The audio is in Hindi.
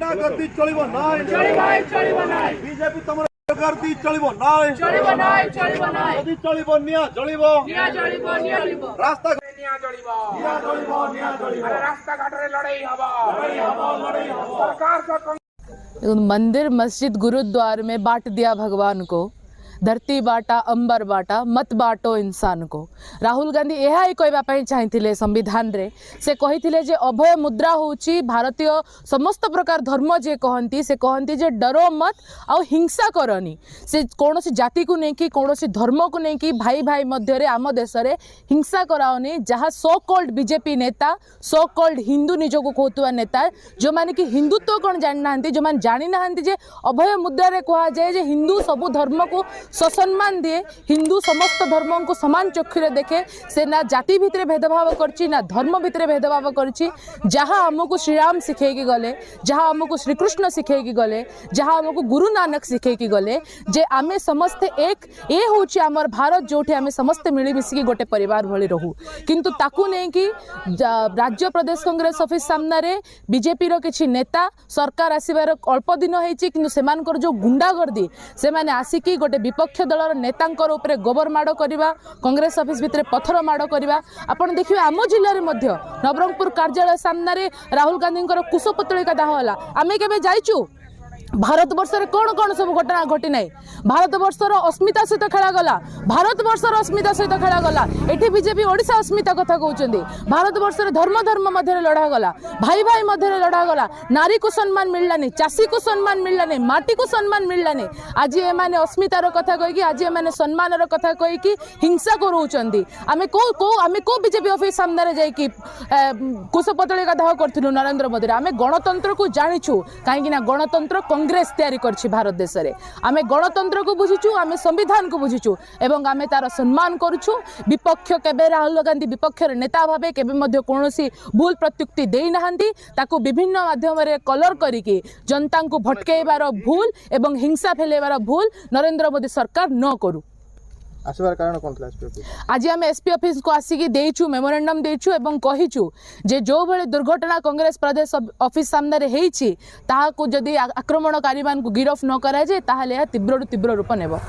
गुंडागर्दी चलिबो नाय बीजेपी तमर गर्दी चलिबो नाय यदि चलिबो निया जलिबो रास्ता निया जलिबो रास्ता घाट रे लड़ाई हबो सरकार मंदिर मस्जिद गुरुद्वार में बांट दिया भगवान को, धरती बाटा अंबर बाटा मत बाटो इंसान को। राहुल गांधी यह ही कहवाई चाहिए संविधान रे से कही जे अभय मुद्रा होची भारतीय समस्त प्रकार धर्म जे कहती से कहती जे डरो मत आ हिंसा करनी से कौन जाति को लेकिन कौन धर्म को लेकिन भाई भाई मध्य आम देश में हिंसा कराओनी। जहाँ सो कॉल्ड बीजेपी नेता सो कॉल्ड हिंदू निजक कहता नेता जो मैंने कि हिंदुत्व कौन जानी ना जो मैंने जानी ना जे अभय मुद्रा कह जाए हिंदू सबू धर्म को ससम्मान दिए, हिंदू समस्त धर्म को समान चक्षुरे देखे, से ना जाति भितर भेदभाव करछि ना धर्म भितर भेदभाव करछि। जहाँ आमको श्रीराम शिखेकी गले, जहाँ आमको श्रीकृष्ण शिखेकी गले, जहाँ आमको गुरु नानक शिखेकी गले जे आमे समस्ते एक ए होछि आमर भारत जोठी आमे समस्ते मिली मिसिकी गोटे परिवार भली रहू। किंतु ताकू नै कि राज्य प्रदेश कांग्रेस ऑफिस सामने रे बीजेपी रो किछि नेता सरकार आसीबार अल्प दिन होइछि किंतु सेमानकर जो गुंडागर्दी से माने आसिकी गोटे विपक्ष दलर नेतांकर उपरे गोबर माड़ करवा, कांग्रेस ऑफिस भितर पत्थर माड़ करवा। आपण देखिए आम जिले में नवरंगपुर कार्यालय सामने राहुल गांधी कुशपुतलिका दाह होला। आमे केबे जाइचु भारत वर्ष रे कौन कौन सब घटना घटी ना भारत वर्षर अस्मिता सहित खेला गला, भारत वर्षर अस्मिता सहित खेला गला। एठी बीजेपी ओडिशा अस्मिता कथा कहउचंदी, भारत वर्ष रे धर्म धर्म मध्य लड़ा गला, भाई भाई मध्य लड़ा गला, नारी को सम्मान मिललानी, चाषी को सम्मान मिललानी, माटी को सम्मान मिललानी। आज ए माने अस्मितार कथा कहि कि आज ए माने सम्मानर कथा कहि कि हिंसा करूचंदी। आमे को बीजेपी ऑफिस सामने रे जाई कि कुशपुतलिका दाह करथिलु नरेंद्र मोदी। आमे गणतंत्र को जानिछु काहे कि ना गणतंत्र कांग्रेस तैयारी करछि भारत देश रे। आमे गणतंत्र को बुझिछु, आमे संविधान को बुझिछु एवं आमे तार सम्मान करूछु। विपक्ष केबे राहुल गांधी विपक्ष नेता भाबे केबे मध्य कोनोसी भूल प्रत्युक्ति देई नाहंती। ताकू विभिन्न माध्यम रे कलर करिके जनता को भटकेबार भूल एवं हिंसा फैलेबार भूल नरेंद्र मोदी सरकार न करू। आसबार कारण कोन थला एसपी ऑफिस? आज आम एसपी ऑफिस को आसिकी देइछु मेमोरेंडम देइछु एवं कहिछु जे जो भले दुर्घटना कांग्रेस प्रदेश ऑफिस सामने रे हेइछि ताहा को जदी आक्रमणकारी मान को गिरफ न करा जाय ताहाले तीव्र रूप नेबो।